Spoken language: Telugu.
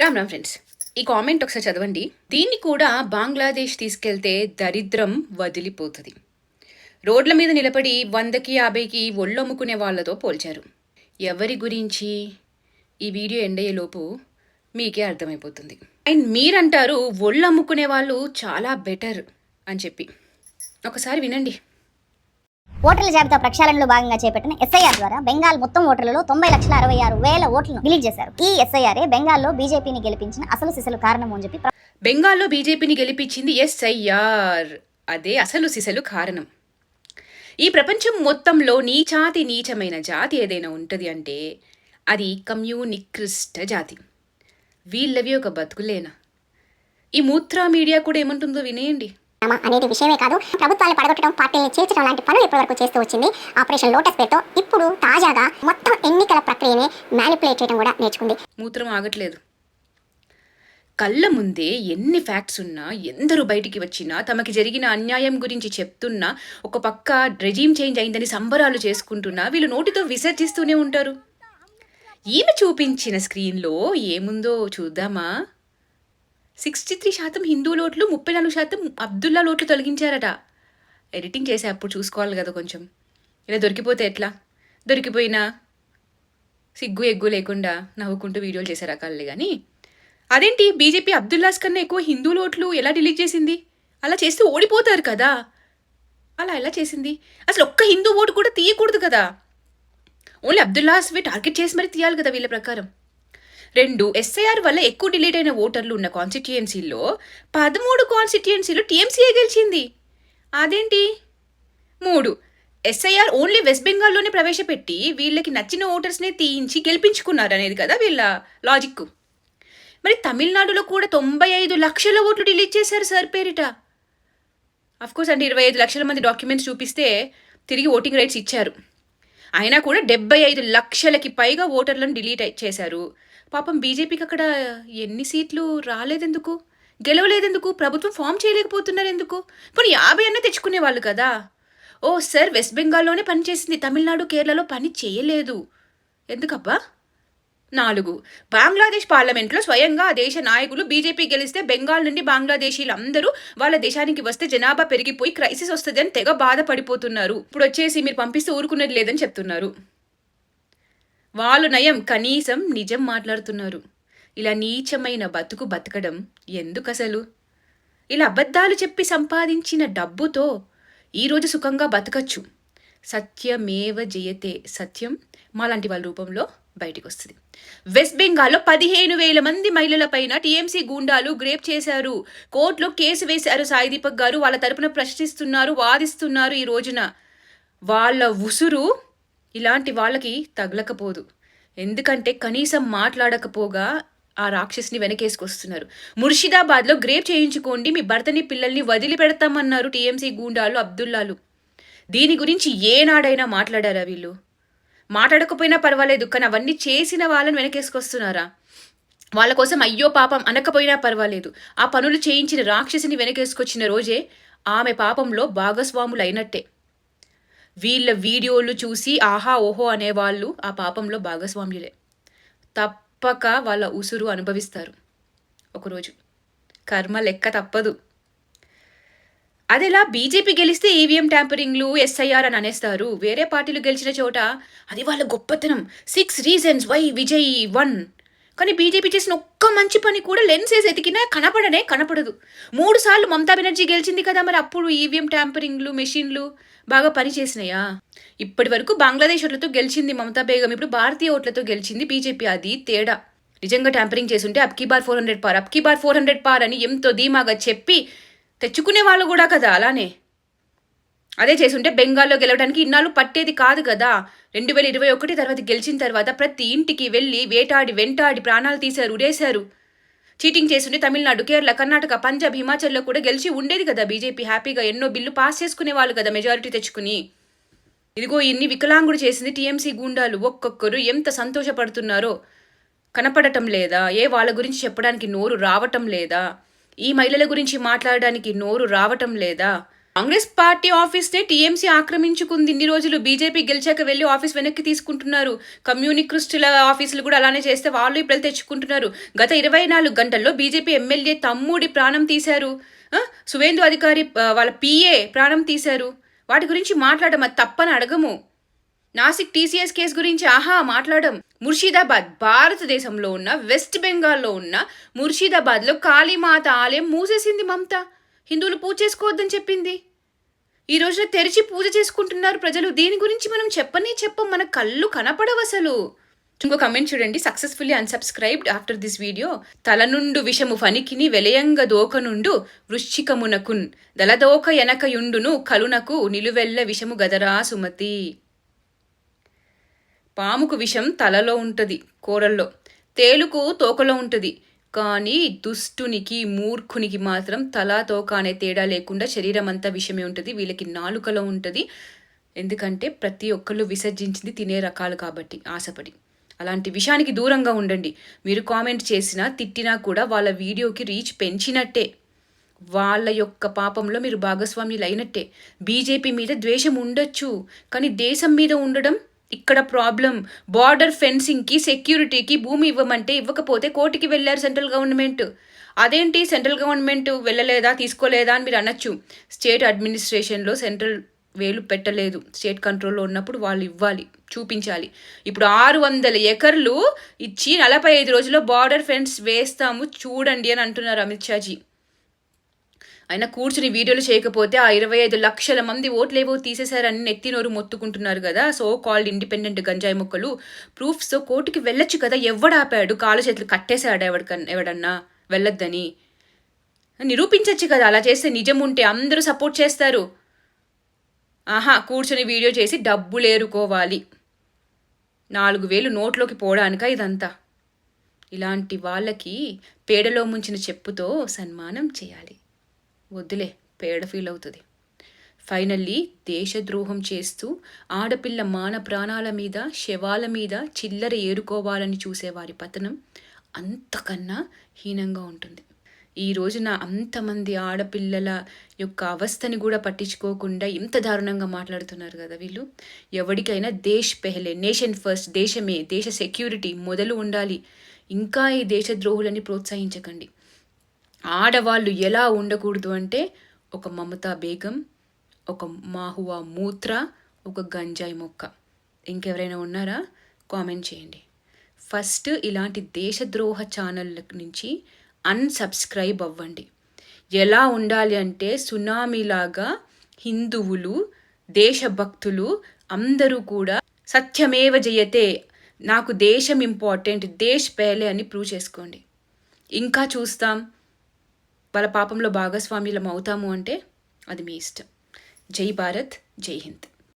రామ్ రామ్ ఫ్రెండ్స్, ఈ కామెంట్ ఒకసారి చదవండి. దీన్ని కూడా బంగ్లాదేశ్ తీసుకెళ్తే దరిద్రం వదిలిపోతుంది. రోడ్ల మీద నిలబడి 100కి 50కి ఒళ్ళొమ్ముకునే వాళ్ళతో పోల్చారు. ఎవరి గురించి ఈ వీడియో ఎండయ్యేలోపు మీకే అర్థమైపోతుంది. అండ్ మీరంటారు ఒళ్ళమ్ముకునే వాళ్ళు చాలా బెటర్ అని చెప్పి. ఒకసారి వినండి. ఓటర్ల జాబితా ప్రక్షాళనలో భాగంగా చేపట్టిన ఎస్ఐఆర్ ద్వారా బెంగాల్ మొత్తం ఓటర్లలో 90,66,000 ఓట్లను డిలీట్ చేశారు. ఈ ఎస్ఐఆర్ బెంగాల్లో బీజేపీని గెలిపించిన అసలు సిసలు కారణం అని చెప్పి బెంగాల్లో బీజేపీని గెలిపించింది ఎస్ఐఆర్. అదే అసలు సిసలు కారణం. ఈ ప్రపంచం మొత్తంలో నీచాతి నీచమైన జాతి ఏదైనా ఉంటుంది అంటే అది కమ్యూనిక్రిస్ట్ జాతి. వీళ్ళవి ఒక బతుకులేనా? ఈ మూత్రా మీడియా కూడా ఏమంటుందో వినేయండి. అనేది విషయమే కాదు, ప్రభుత్వాలు పడగొట్టడం, పార్టీని చేర్చడం లాంటి పనులు ఇప్పటివరకు చేస్తూ వచ్చింది ఆపరేషన్ లోటస్ పేరుతో. ఇప్పుడు తాజాగా మొత్తం ఎన్నికల ప్రక్రియని మ్యానిపులేట్ చేయడం కూడా నేర్చుకుంది. మూత్రం ఆగట్లేదు. కళ్ళ ముందే ఎన్ని ఫ్యాక్ట్స్ ఉన్నా, ఎందరూ బయటికి వచ్చినా, తమకి జరిగిన అన్యాయం గురించి చెప్తున్నా, ఒక పక్క రెజీమ్ చేంజ్ అయిందని సంబరాలు చేసుకుంటున్నా వీళ్ళు నోటితో విసర్జిస్తూనే ఉంటారు. ఈమె చూపించిన స్క్రీన్లో ఏముందో చూద్దామా? 63% హిందూ లోట్లు, 34% అబ్దుల్లా లోట్లు తొలగించారట. ఎడిటింగ్ చేసే అప్పుడు చూసుకోవాలి కదా కొంచెం. ఇలా దొరికిపోతే ఎట్లా? దొరికిపోయినా సిగ్గు ఎగ్గు లేకుండా నవ్వుకుంటూ వీడియోలు చేసే రకాలే. కానీ అదేంటి బీజేపీ అబ్దుల్లాస్ కన్నా ఎక్కువ హిందూ లోట్లు ఎలా డిలీట్ చేసింది? అలా చేస్తే ఓడిపోతారు కదా. అలా ఎలా చేసింది? అసలు ఒక్క హిందూ ఓటు కూడా తీయకూడదు కదా. ఓన్లీ అబ్దుల్లాస్వి టార్గెట్ చేసి మరి తీయాలి కదా వీళ్ళ ప్రకారం. 2, ఎస్ఐఆర్ వల్ల ఎక్కువ డిలీట్ అయిన ఓటర్లు ఉన్న కాన్స్టిట్యుయెన్సీల్లో 13 కాన్స్టిట్యుయెన్సీలో టీఎంసీఏ గెలిచింది. అదేంటి? 3, ఎస్ఐఆర్ ఓన్లీ వెస్ట్ బెంగాల్లోనే ప్రవేశపెట్టి వీళ్ళకి నచ్చిన ఓటర్స్నే తీయించి గెలిపించుకున్నారు అనేది కదా వీళ్ళ లాజిక్. మరి తమిళనాడులో కూడా 95 లక్షల ఓట్లు డిలీట్ చేశారు సార్ పేరిట. అఫ్కోర్స్ అంటే 25 లక్షల మంది డాక్యుమెంట్స్ చూపిస్తే తిరిగి ఓటింగ్ రైట్స్ ఇచ్చారు. అయినా కూడా 75 లక్షలకి పైగా ఓటర్లను డిలీట్ చేశారు. పాపం బీజేపీకి అక్కడ ఎన్ని సీట్లు రాలేదెందుకు? గెలవలేదెందుకు? ప్రభుత్వం ఫామ్ చేయలేకపోతున్నారు ఎందుకు? పోనీ 50 అన్న తెచ్చుకునే వాళ్ళు కదా. ఓ సార్, వెస్ట్ బెంగాల్లోనే పనిచేసింది, తమిళనాడు కేరళలో పని చేయలేదు ఎందుకబ్బా? 4, బంగ్లాదేశ్ పార్లమెంట్లో స్వయంగా ఆ దేశ నాయకులు బీజేపీ గెలిస్తే బెంగాల్ నుండి బంగ్లాదేశీలు అందరూ వాళ్ళ దేశానికి వస్తే జనాభా పెరిగిపోయి క్రైసిస్ వస్తుంది అని తెగ బాధపడిపోతున్నారు. ఇప్పుడు వచ్చేసి మీరు పంపిస్తే ఊరుకున్నది లేదని చెప్తున్నారు. వాళ్ళు నయం, కనీసం నిజం మాట్లాడుతున్నారు. ఇలా నీచమైన బతుకు బతకడం ఎందుకు అసలు? ఇలా అబద్ధాలు చెప్పి సంపాదించిన డబ్బుతో ఈరోజు సుఖంగా బతకచ్చు. సత్యమేవ జయతే, సత్యం మాలాంటి వాళ్ళ రూపంలో బయటికి వస్తుంది. వెస్ట్ బెంగాల్లో 15,000 మంది మహిళల పైన టీఎంసీ గూండాలు గ్రేప్ చేశారు. కోర్టులో కేసు వేశారు. సాయి దీపక్ గారు వాళ్ళ తరపున ప్రశ్నిస్తున్నారు, వాదిస్తున్నారు. ఈ రోజున వాళ్ళ ఉసురు ఇలాంటి వాళ్ళకి తగలకపోదు. ఎందుకంటే కనీసం మాట్లాడకపోగా ఆ రాక్షసిని వెనకేసుకొస్తున్నారు. ముర్షిదాబాద్లో గ్రేప్ చేయించుకోండి, మీ భర్తని పిల్లల్ని వదిలిపెడతామన్నారు టీఎంసీ గూండాలు, అబ్దుల్లాలు. దీని గురించి ఏనాడైనా మాట్లాడారా వీళ్ళు? మాట్లాడకపోయినా పర్వాలేదు, కానీ అవన్నీ చేసిన వాళ్ళని వెనకేసుకొస్తున్నారా? వాళ్ళ కోసం అయ్యో పాపం అనకపోయినా పర్వాలేదు, ఆ పనులు చేయించిన రాక్షసిని వెనకేసుకొచ్చిన రోజే ఆమె పాపంలో భాగస్వాములు అయినట్టే. వీళ్ళ వీడియోలు చూసి ఆహా ఓహో అనేవాళ్ళు ఆ పాపంలో భాగస్వామ్యులే. తప్పక వాళ్ళ ఉసురు అనుభవిస్తారు ఒకరోజు. కర్మ లెక్క తప్పదు. అదెలా బీజేపీ గెలిస్తే ఈవీఎం ట్యాంపరింగ్లు, ఎస్ఐఆర్ అని అనేస్తారు. వేరే పార్టీలు గెలిచిన చోట అది వాళ్ళ గొప్పతనం. 6 reasons why విజయ్ వన్. కానీ బీజేపీ చేసిన ఒక్క మంచి పని కూడా లెన్స్ వేసి ఎతికినా కనపడదు. 3 సార్లు మమతా బెనర్జీ గెలిచింది కదా, మరి అప్పుడు ఈవీఎం ట్యాంపరింగ్లు, మెషిన్లు బాగా పనిచేసినాయా? ఇప్పటి వరకు బంగ్లాదేశ్ ఓట్లతో గెలిచింది మమతా బేగం, ఇప్పుడు భారతీయ ఓట్లతో గెలిచింది బీజేపీ. అది తేడా. నిజంగా ట్యాంపరింగ్ చేసుంటే అబ్కీ బార్ 400 పార్ అని ఎంతో ధీమాగా చెప్పి తెచ్చుకునే వాళ్ళు కూడా కదా. అలానే అదే చేసుంటే బెంగాల్లో గెలవడానికి ఇన్నాళ్ళు పట్టేది కాదు కదా. 2021 తర్వాత గెలిచిన తర్వాత ప్రతి ఇంటికి వెళ్ళి వెంటాడి ప్రాణాలు తీశారు, ఉడేశారు. చీటింగ్ చేస్తుంటే తమిళనాడు, కేరళ, కర్ణాటక, పంజాబ్, హిమాచల్లో కూడా గెలిచి ఉండేది కదా బీజేపీ. హ్యాపీగా ఎన్నో బిల్లు పాస్ చేసుకునే వాళ్ళు కదా మెజారిటీ తెచ్చుకుని. ఇదిగో ఇన్ని వికలాంగుడు చేసింది టీఎంసీ గూండాలు. ఒక్కొక్కరు ఎంత సంతోషపడుతున్నారో కనపడటం లేదా? వాళ్ళ గురించి చెప్పడానికి నోరు రావటం లేదా? ఈ మహిళల గురించి మాట్లాడడానికి నోరు రావటం లేదా? కాంగ్రెస్ పార్టీ ఆఫీస్నే టీఎంసీ ఆక్రమించుకుంది. ఇన్ని రోజులు బీజేపీ గెలిచాక వెళ్ళి ఆఫీస్ వెనక్కి తీసుకుంటున్నారు. కమ్యూనిస్టుల ఆఫీసులు కూడా అలానే చేస్తే వాళ్ళు ఇప్పుడు తెచ్చుకుంటున్నారు. గత 24 గంటల్లో బీజేపీ ఎమ్మెల్యే తమ్ముడి ప్రాణం తీశారు. సువేందు అధికారి వాళ్ళ పిఏ ప్రాణం తీశారు. వాటి గురించి మాట్లాడడం అది తప్పని అడగము. నాసిక్ టీసీఎస్ కేసు గురించి మాట్లాడడం. ముర్షిదాబాద్, భారతదేశంలో ఉన్న వెస్ట్ బెంగాల్లో ఉన్న ముర్షిదాబాద్లో కాళీమాత ఆలయం మూసేసింది మమత. హిందువులు పూజ చేసుకోవద్దని చెప్పింది. ఈ రోజున తెరిచి పూజ చేసుకుంటున్నారు ప్రజలు. దీని గురించి మనం చెప్పం, మన కళ్ళు కనపడవు అసలు. ఇంకో కమెంట్ చూడండి. Successfully unsubscribed after this video. తలనుండు విషము ఫనికిని వెలయంగ దోకనుండు వృశ్చికమునకున్ దలదోక ఎనకయుండును కలునకు నిలువెల్ల విషము గదరా సుమతి. పాముకు విషం తలలో ఉంటుంది, కూరల్లో. తేలుకు తోకలో ఉంటుంది. కానీ దుష్టునికి, మూర్ఖునికి మాత్రం తలా తోక అనే తేడా లేకుండా శరీరం అంతా విషమే ఉంటుంది. వీళ్ళకి నాలుకలో ఉంటుంది. ఎందుకంటే ప్రతి ఒక్కళ్ళు విసర్జించింది తినే రకాలు కాబట్టి ఆశపడి. అలాంటి విషయానికి దూరంగా ఉండండి. మీరు కామెంట్ చేసినా తిట్టినా కూడా వాళ్ళ వీడియోకి రీచ్ పెంచినట్టే. వాళ్ళ యొక్క పాపంలో మీరు భాగస్వామ్యులు అయినట్టే. బీజేపీ మీద ద్వేషం ఉండొచ్చు, కానీ దేశం మీద ఉండడం ఇక్కడ ప్రాబ్లం. బార్డర్ ఫెన్సింగ్కి, సెక్యూరిటీకి భూమి ఇవ్వమంటే ఇవ్వకపోతే కోర్టుకి వెళ్ళారు సెంట్రల్ గవర్నమెంట్. అదేంటి సెంట్రల్ గవర్నమెంట్ వెళ్ళలేదా, తీసుకోలేదా అని మీరు అనొచ్చు. స్టేట్ అడ్మినిస్ట్రేషన్లో సెంట్రల్ వేలు పెట్టలేదు. స్టేట్ కంట్రోల్లో ఉన్నప్పుడు వాళ్ళు ఇవ్వాలి, చూపించాలి. ఇప్పుడు 600 ఎకర్లు ఇచ్చి 45 రోజుల్లో బార్డర్ ఫెన్స్ వేస్తాము చూడండి అని అంటున్నారు అమిత్ షాజీ. ఆయన కూర్చుని వీడియోలు చేయకపోతే ఆ 25 లక్షల మంది ఓట్లేవో తీసేశారని నెత్తినోరు మొత్తుకుంటున్నారు కదా సో కాల్డ్ ఇండిపెండెంట్ గంజాయి మొక్కలు. ప్రూఫ్స్తో కోర్టుకి వెళ్ళొచ్చు కదా. ఎవడాపాడు? కాళ్ళు చేతులు కట్టేశాడు ఎవడన్నా వెళ్ళొద్దని. నిరూపించవచ్చు కదా. అలా చేస్తే నిజం ఉంటే అందరూ సపోర్ట్ చేస్తారు. కూర్చొని వీడియో చేసి డబ్బులు ఏరుకోవాలి. 4,000 నోట్లోకి పోవడానిక ఇదంతా? ఇలాంటి వాళ్ళకి పేడలో ముంచిన చెప్పుతో సన్మానం చేయాలి. వద్దులే, పేడ ఫీల్ అవుతుంది. ఫైనల్లీ దేశద్రోహం చేస్తూ ఆడపిల్ల మాన ప్రాణాల మీద, శవాల మీద చిల్లర ఏరుకోవాలని చూసేవారి పతనం అంతకన్నా హీనంగా ఉంటుంది. ఈ రోజున అంతమంది ఆడపిల్లల యొక్క అవస్థని కూడా పట్టించుకోకుండా ఇంత దారుణంగా మాట్లాడుతున్నారు కదా వీళ్ళు. ఎవరికైనా దేశ్ పెహలే, నేషన్ ఫస్ట్, దేశమే, దేశ సెక్యూరిటీ మొదలు ఉండాలి. ఇంకా ఈ దేశద్రోహులని ప్రోత్సహించకండి. ఆడవాళ్ళు ఎలా ఉండకూడదు అంటే ఒక మమతా బేగం, ఒక మాహువా మూత్ర, ఒక గంజాయి మొక్క. ఇంకెవరైనా ఉన్నారా? కామెంట్ చేయండి. ఫస్ట్ ఇలాంటి దేశద్రోహ ఛానళ్ళ నుంచి అన్సబ్స్క్రైబ్ అవ్వండి. ఎలా ఉండాలి అంటే సునామీలాగా హిందువులు, దేశభక్తులు అందరూ కూడా సత్యమేవ జయతే, నాకు దేశం ఇంపార్టెంట్, దేశ్ పేలే అని ప్రూవ్ చేసుకోండి. ఇంకా చూస్తాం, వాళ్ళ పాపంలో భాగస్వామ్యులం అవుతాము అంటే అది మీ ఇష్టం. జై భారత్, జై హింద్.